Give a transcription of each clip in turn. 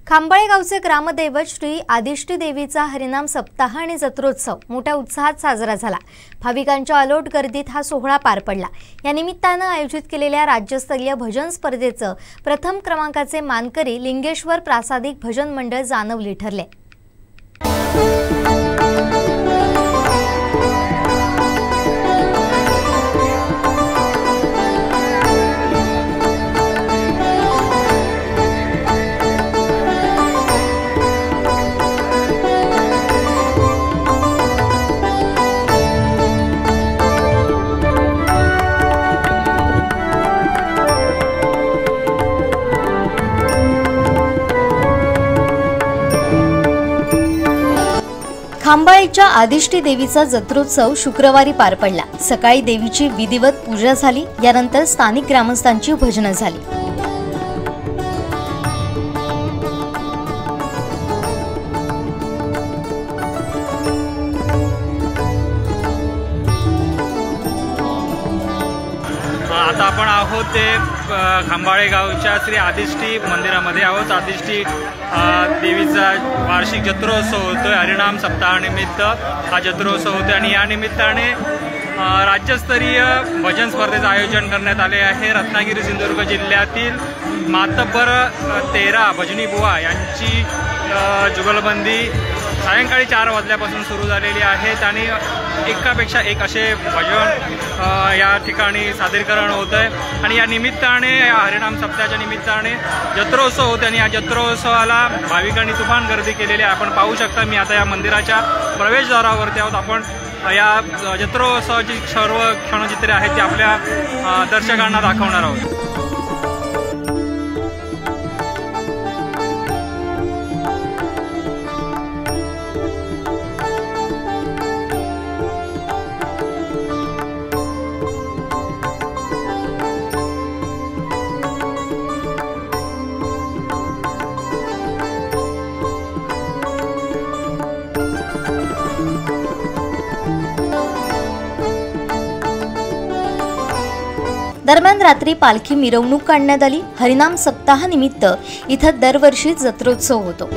खांबाळे गावचे ग्रामदैवत श्री आदिष्टी देवीचा हरिनाम सप्ताह आणि जत्रोत्सव मोठ्या उत्साहात साजरा झाला। भाविकांच्या अलोट गर्दीत हा सोहळा पार पडला। या निमित्ताने आयोजित केलेल्या राज्यस्तरीय भजन स्पर्धेचं प्रथम क्रमांकाचे मानकरी लिंगेश्वर प्रासादिक भजन मंडळ जानवली ठरले। खांबाळेच्या आदिष्टी देवीचा जत्रोत्सव शुक्रवारी पार पडला। सकाळी देवीची विधिवत पूजा झाली। यानंतर स्थानिक ग्रामस्थांची भजनं झाली। आता आपण आहोत ते खांबाळे गावच्या श्री आदिष्टी मंदिरामध्ये आहोत। आदिष्टी देवीचा वार्षिक जत्रोत्सव होतोय। हरिनाम सप्ताहानिमित्त हा जत्रोत्सव होतोय आणि या निमित्ताने राज्यस्तरीय भजन स्पर्धेचं आयोजन करण्यात आले आहे। रत्नागिरी सिंधुदुर्ग जिल्ह्यातील मातब्बर 13 भजनी बुवा यांची जुगलबंदी सायंकाळी 4 वाजल्यापासून सुरू झालेली आहेत आणि एकापेक्षा एक असे भजन या ठिकाणी सादरीकरण होत आहे। आणि या निमित्ताने या हरिनाम सप्ताहाच्या निमित्ताने जत्रोत्सव होते आणि या जत्रोत्सवाला भाविकांनी तुफान गर्दी केलेली आहे। आपण पाहू शकता, मी आता या मंदिराच्या प्रवेशद्वारावरती आहोत। आपण या जत्रोत्सवाची सर्व क्षणचित्रे आहेत ती आपल्या दर्शकांना दाखवणार आहोत। दरम्यान रात्री पालखी मिरवणूक काढण्यात आली। हरिनाम सप्ताहानिमित्त इथं दरवर्षी जत्रोत्सव होतो।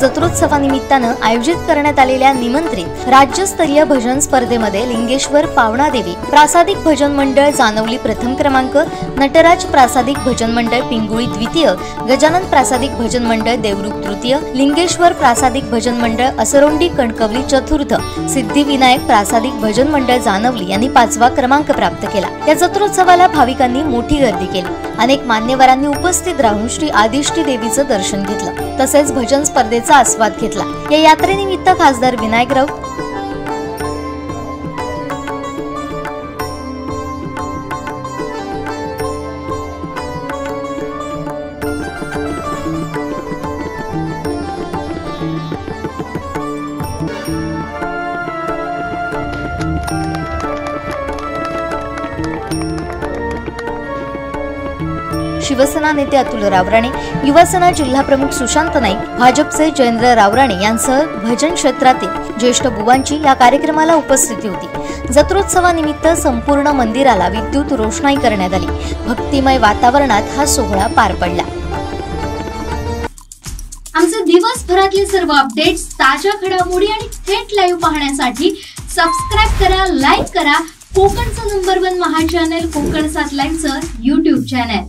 जत्रोत्सवानिमित्तानं आयोजित करण्यात आलेल्या निमंत्रित राज्यस्तरीय भजन स्पर्धेमध्ये लिंगेश्वर पावणादेवी प्रासादिक भजन मंडळ जानवली प्रथम क्रमांक, नटराज प्रासादिक भजन मंडळ पिंगुळी द्वितीय, गजानन प्रासादिक भजन मंडळ देवरुख तृतीय, लिंगेश्वर प्रासादिक भजन मंडळ असरोंडी कणकवली चतुर्थ, सिद्धिविनायक प्रासादिक भजन मंडळ जानवली यांनी 5वा क्रमांक प्राप्त केला। या जत्रोत्सवाला भाविकांनी मोठी गर्दी केली। अनेक मान्यवरांनी उपस्थित राहून श्री आदिष्टी देवीचं दर्शन घेतलं, तसेच भजन स्पर्धेचा आस्वाद घेतला। या यात्रेनिमित्त खासदार विनायक राऊत, शिवसेना नेते अतुल रावराणे, युवासेना जिल्हा प्रमुख सुशांत नाईक, भाजपचे जयेंद्र रावराणे यांसह भजन क्षेत्रातील ज्येष्ठ बुवांची या कार्यक्रमाला उपस्थिती होती। जत्रोत्सवानिमित्त संपूर्ण मंदिराला विद्युत रोषणाई करण्यात आली। भक्तिमय वातावरणात हा सोहळा पार पडला। आमचे दिवसभरातले सर्व अपडेट्स, ताज्या घडामोडी आणि थेट लाईव्ह पाहण्यासाठी सबस्क्राइब करा, लाईक करा कोकणचं नंबर 1 महा चॅनल कोकण 7 लाईव्हचं YouTube चॅनल।